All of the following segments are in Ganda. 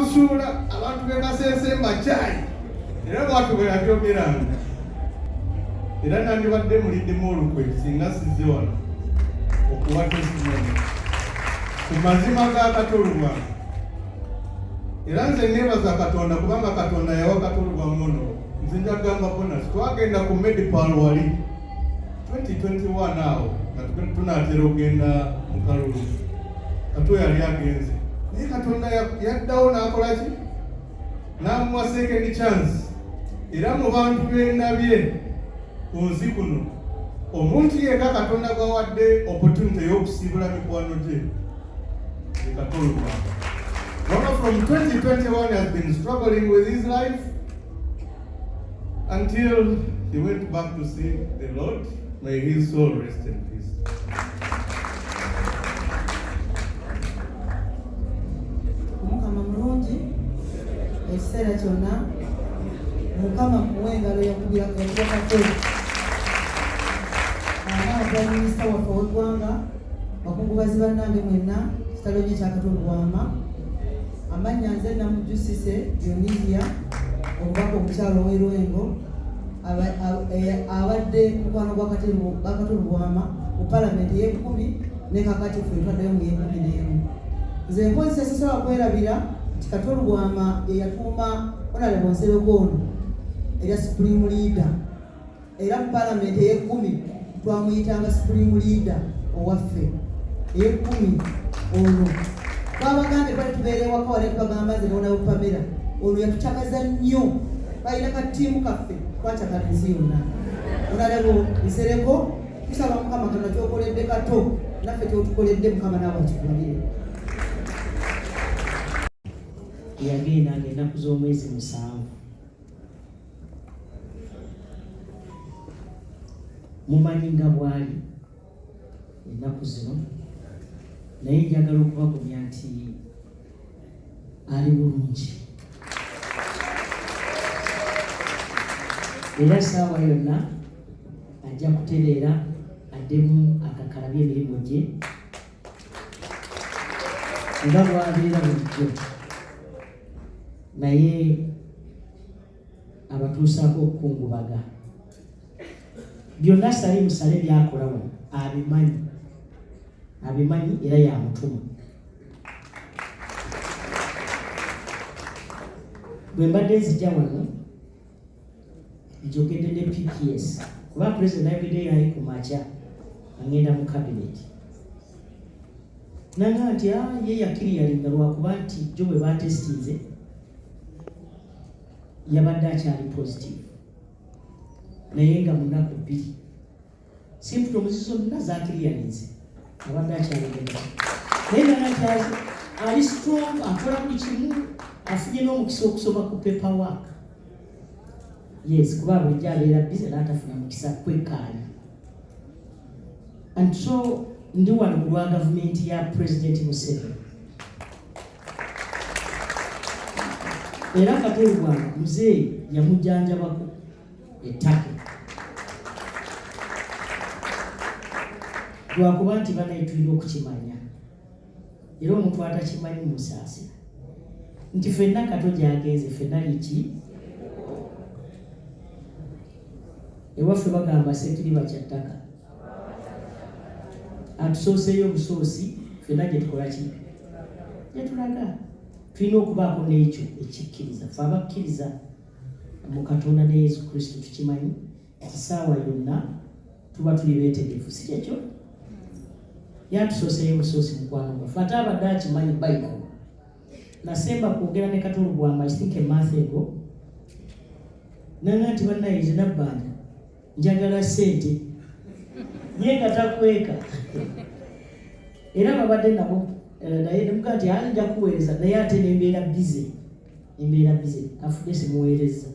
Kusula abantu bekasesemba chai era bwatu bwe yabyogeranga era nandibadde muliddemu olukwe singa sizze wano okuwa testimony ku mazima ga Katolubwa. Era nze neebaza Katonda kubanga Katonda yawa Katolubwa muno. Nze njagamba bonus twagenda ku medical wali 2021 awo nga tunaatera ogenda mu kalulu Kato yali agenze naye Katonda yaddawo n'akola ki n'amuwa second chance. Era mu bantu b'endabye ku nsi kuno omuntu yekka Katonda gwawadde opportunity y'okusiibula mikwano gye ye Katolubwa. Robert from 2021 has been struggling with his life until he went back to see the Lord. May his soul rest in peace. Mukama mulungi ekiseera kyonna Mukama muwe engalo yakubira Kato. Prime Minister waffe w'eggwanga bakungubazi bannange mwenna kitalo kye kya Katolubwama. Amannya nze nnamwandu Dionisia omubaka omukyalo w'Erwengo awadde mukwano gwa Katolubwama mu palamenti y'e10 ne kakati ffe twaddeyo mu y'e11. Nze mpozi sisobola kwerabira nti Katolubwama ye yatuuma Honorable Nsebegono era Supreme Leader era mu palamenti y'e10 twamuyitanga Supreme Leader owaffe y'e10 ono twabagambye twali tubeera ewaka wali tubagamba nze nawonawo Pamela ono yatucakaza nnyo balina katiimu kaffe twacakala ensi yonna. Onalabo nsereko tusaba Mukama Katonda kyokoledde Kato naffe kyotukoledde Mukama naawe akikubalire. Yagenda ennaku z'omwezi 7 mumanyi nga bwali ennaku zino naye njagala okubagumya nti ali bulungi era saawa yonna ajja kutereera addemu akakalabya emirimu gye nga bwabeera bulijjo naye abatuusaako okukungubaga byonna sali musale byakola wano abimanyi era yamutuma. Bwe mbadde nzijja wano njogedde ne PPS kuba President ayogedde yali ku makya agenda mu cabinet nanga nti ye yakiriyalinga lwakuba nti jjo bwe batestinze yabadde akyali positive naye nga munaku 2 symptoms zonna zakiriyalinze abadde akyali negative naye nga nti ali strong akola buli kimu afunye n'omukisa okusoma ku paperwork. Yes, kuba bulijjo abeera busy n'atafuna mukisa kwekkaanya. And so ndi wano ku lwa gavumenti ya President Museveni. Era Katolubwama muzee yamujjanjabako ettaka. Lwakuba nti banayitulira okukimanya. Era omuntu atakimanyi musaasira. Nti ffenna Kato gyagenze ffenna liki ewaffe bagamba sekiriba kyattaka atusooseeyo obusoosi ffenna gye tukola ki gye tulaga tulina okubaako n'ekyo ekikkiriza ffe abakkiriza mu Katonda ne Yesu Kristo tukimanyi nti ssaawa yonna tuba tuli beetegefu si kyekyo yatusooseeyo obusoosi mukwano gwaffe ate abadde akimanyi Bayibuli. Nasemba kwogera ne Katolubwama I think a month ago nanga nti bannayize Nabbajja njagala ssente ye nga takweka era babadde nabo naye nemugaa nti nja kuweereza naye ate nembeera bize afudde simuweereza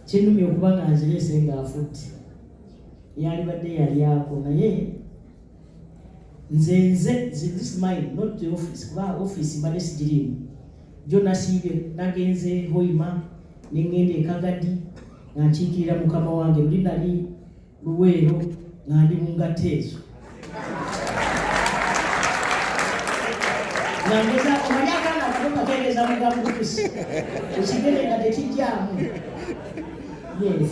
kyennumya okuba nga nzireese ng'afudde yalibadde yali ako naye nze this mine not the office kuba office mbadde sigirimu jo nasiibye nagenze Hoima nengenda eKagadi nga nkiikirira mukama wange buli nali Luweero nga ndi mu ngatta ezo nangeza omanyi akaana mugamukusi ekigere nga tekijjaamu. Yes.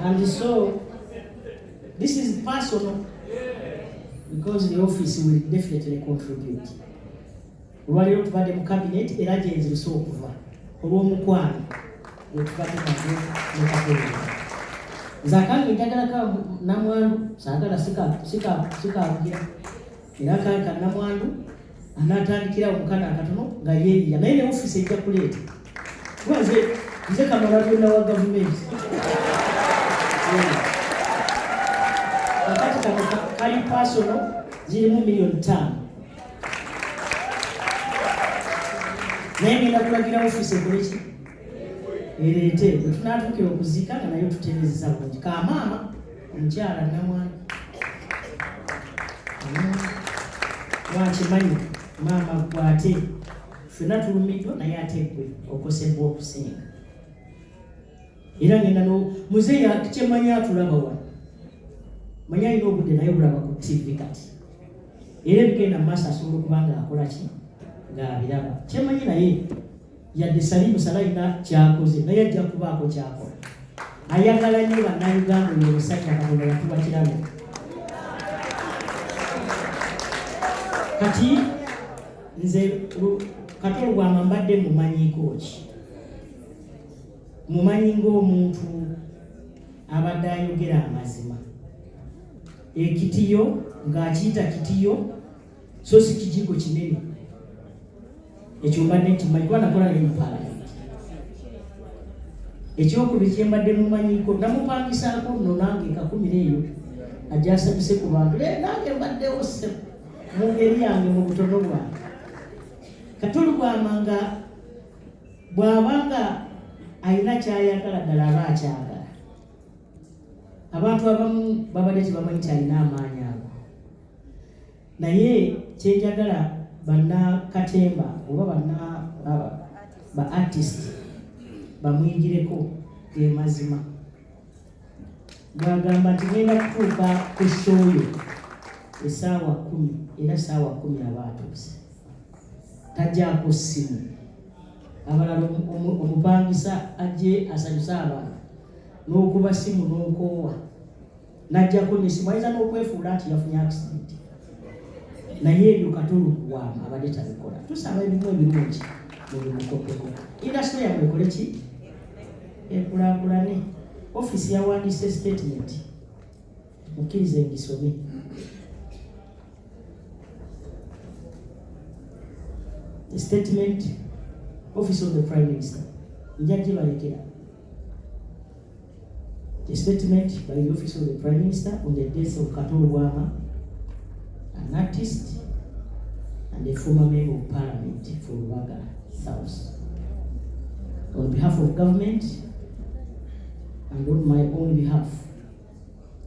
And so this is personal because the office will definitely contribute. Olwaleero tubadde mu cabinet era gyenziruse okuva olw'omukwano gwetubadde nagwo nekatolera. Nze akange njagala ka nnamwandu saagala sikaabugira era akange ka nnamwandu anaatandikira omukana akatono nga yeeyiya naye ne ofisi ejja kuleeta kuba nze kamalabyonna wa gavumenti kakati kano kali personal zirimu $5,000,000 naye ngenda kulagira ofisi ekoleki ereete bwe tunaatuukira okuzika nga nayo tutereezeza bulungi kamaama omukyala nnamwandu wakimanyi maama gwate ffenna tulumiddwa naye ate gwe okosebwa okusinga era ngenda muzeeyi kyemanyi atulaba wano manyi alina obudde naye bulaba ku TV kati era ebigenda mu maaso asobola okuba nga akola ki ng'abiraba kyemanyi naye yadde salimu salayina kyakoze naye ajja kubaako kyakola ayagala nnyo bannayuganda oyo omusajja katonda yatuba kirabo kati nze katolo gwama mbadde mumanyiiko ki mumanyi ng'omuntu abadde ayogera amazima ekitiyo ng'akiyita kitiyo so si kijigo kinene ekyo mbadde nkimanyi kuba nakola ne mu paalamenti ekyokubiri kye mbadde mumanyiiko namupangisaako nno nange kakumi eyo ajja asabise ku bantu nange mbaddewo mu ngeri yange mu butono bwange katolo gwamanga bw'abanga alina kyayagala ddala aba akyagala abantu abamu babadde tebamanyi kyalina amaanyi ago naye kyenjagala bannakatemba oba ba artist bamwingireko ge mazima bwagamba nti ngenda kutuuka ku shoyo essaawa 10 era essaawa 10 aba atuuse tajjaako ssimu abalala omupangisa ajje asanyuse abantu n'okuba ssimu n'okoowa n'ajjako n'essimu ayinza n'okwefuula nti yafunye accident naye ebyo katolo wama abadde tabikola tusaba ebimu ebirungi mubimukopeko indasitule yamwe ekole ki ekulaakulane ofisi yawandiise statement mukkirize ngisome statement office of the prime minister njajje balekera the statement by the office of the prime minister on the death of Katolo Wama, an artist and a former member of parliament for Uganda South. On behalf of government and on my own behalf,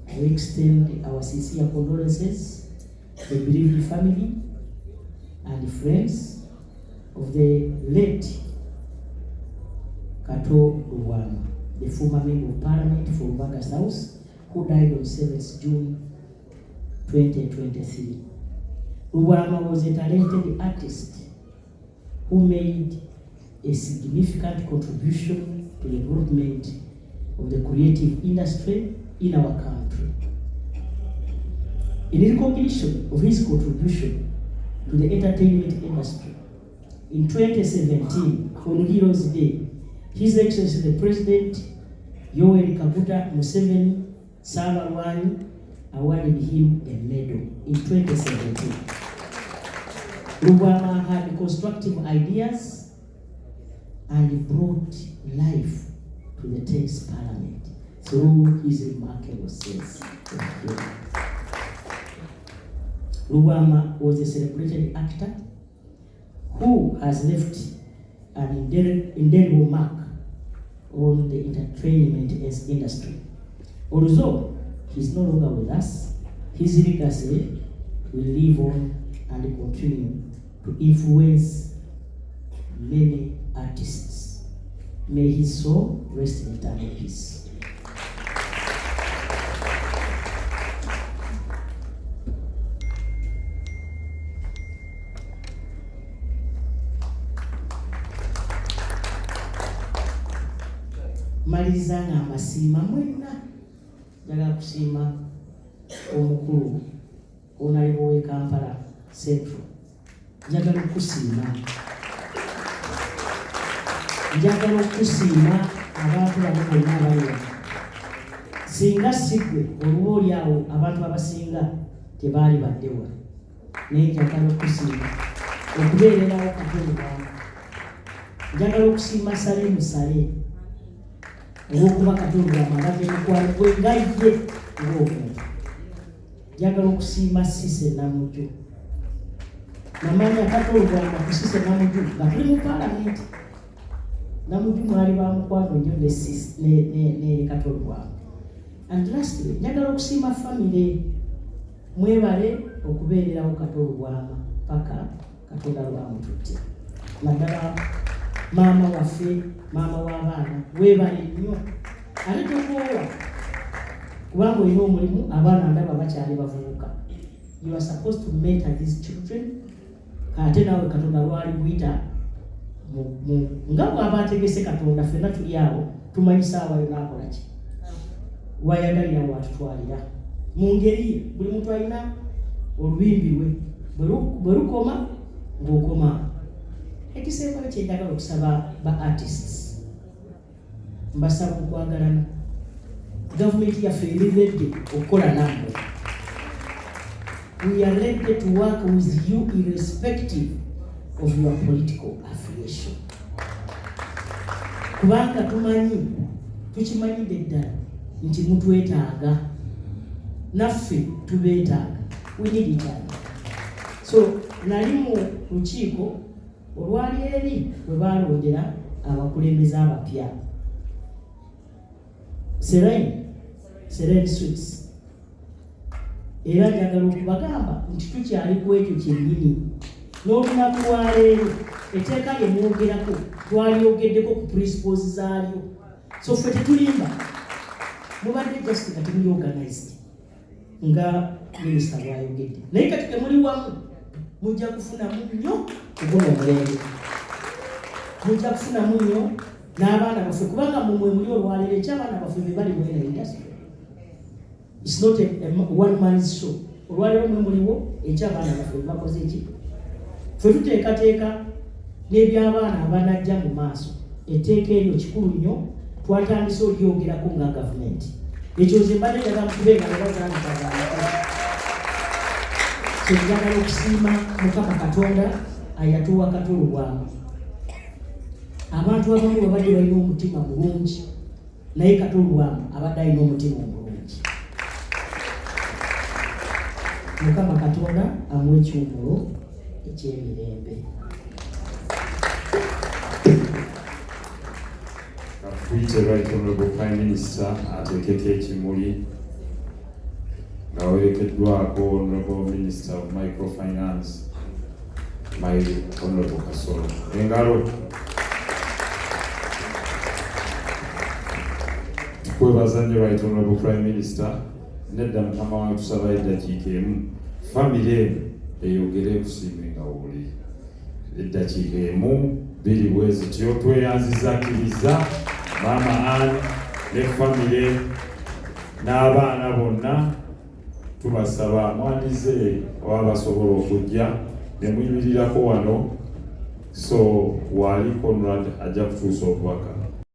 I extend our sincere condolences to the bereaved family and friends of the late Katolo Wama, the former member of parliament for Uganda South, who died on 7th June 2023. Wama was a talented artist who made a significant contribution to the development of the creative industry in our country. In recognition of his contribution to the entertainment industry, in 2017, on Heroes Day, His Excellency the President Yoweri Kaguta Museveni Ssaabaminisita awarded him a medal in 2017. Rubama had constructive ideas and brought life to the tense parliament through his remarkable sense of humor. Rubama was a celebrated actor who has left an indelible mark on the entertainment industry. Although he is no longer with us, his legacy will live on and continue to influence many artists. May his soul rest in eternal peace. maliriza nga amasiima mwenna njagala kusiima omukulu onalebo w'e Kampala Central. Njagala okusiima abantu bano bonna abalira. Singa sigwe oluba oli awo abantu abasinga tebaali baddewa, naye njagala okusiima okubeererawo Katonda. Njagala okusiima Sale Musale olw'okuba Katonda amalaga emikwano gwe nga ye ng'omuntu. Njagala okusiima Cissy Namujju. Namanya Katonda akusise Namujju nga tuli mu Paalamenti. Namujju mwali bamukwano nnyo ne Katonda. And lastly, njagala okusiima family. Mwebale okubeererawo Katonda paka Katonda lwamututte. Naddala maama waffe, maama w'abaana, weebale nnyo. Ate tokoowa kubanga olina omulimu, abaana ndaba bakyali bavubuka. You are supposed to mentor these children. Ate naawe Katonda lwali buyita nga bw'aba ategese Katonda, ffenna tuli awo tumanyisa awayo n'akola ki, wayagalira watutwalira mu ngeri buli muntu alina olubimbi lwe bwe lukoma ng'okoma. Ekisembayo kye njagala okusaba ba artists, mbasaba okwagalana. Gavumenti yaffe eri redde okukola nammwe. We are ready to work with you irrespective of your political affiliation. Kubanga tukimanyidde ddala nti mutwetaaga, naffe tubeetaaga. We need each other. So nali mu lukiiko olwali eri bwe balondera abakulembeze abapya. Serene Sweets. Era njagala okubagamba nti tukyali ku ekyo kyennyini. N'olunaku lwa leero etteeka lye mwogerako twalyogeddeko ku principles zaalyo. So ffe tetulimba, mubadde just nga temuli organized nga minisita bw'ayogedde, naye kati temuli wamu mujja kufunamu nnyo okuguno omulembe. Mujja kufunamu nnyo n'abaana baffe kubanga mumwe muli olwaleero ekyabaana baffe be bali mu ena industry. It's not a one man's show. Olwaleero mwe muliwo ekyabaana baffe be bakoze eki. Ffe tuteekateeka n'ebyabaana abanajja mu maaso. Etteeka eryo kikulu nnyo, twatandise olyogerako nga gavumenti. Ekyo nze mbadde njagala mukubenga ne bazaanikazaalako. So njagala okusiima Mukama Katonda ayatuwa Katolobwamu. Abantu abamu babadde balina omutima mulungi, naye Katolobwamu abadde alina omutima omulungi. Mukama Katonda amuwe ekyumulo eky'emirembe. Tuyite Right Honorable Prime Minister ateekeko ekimuli nga werekeddwako Honorable Minister of Microfinance, my Honorable Kasolo. Engalo. Tukwebaza nnyo Right Honorable Prime Minister. Nedda mukama wange tusaba eddakiika emu family eyogere kusiima nga wuli. Eddakiika emu biri bwe zityo tweyanziza akkiriza Mama Anne ne family n'abaana bonna tubasaba mwandize wabasobola okujja ne muyimirirako wano, so wali Conrad ajja kutuusa okubaka.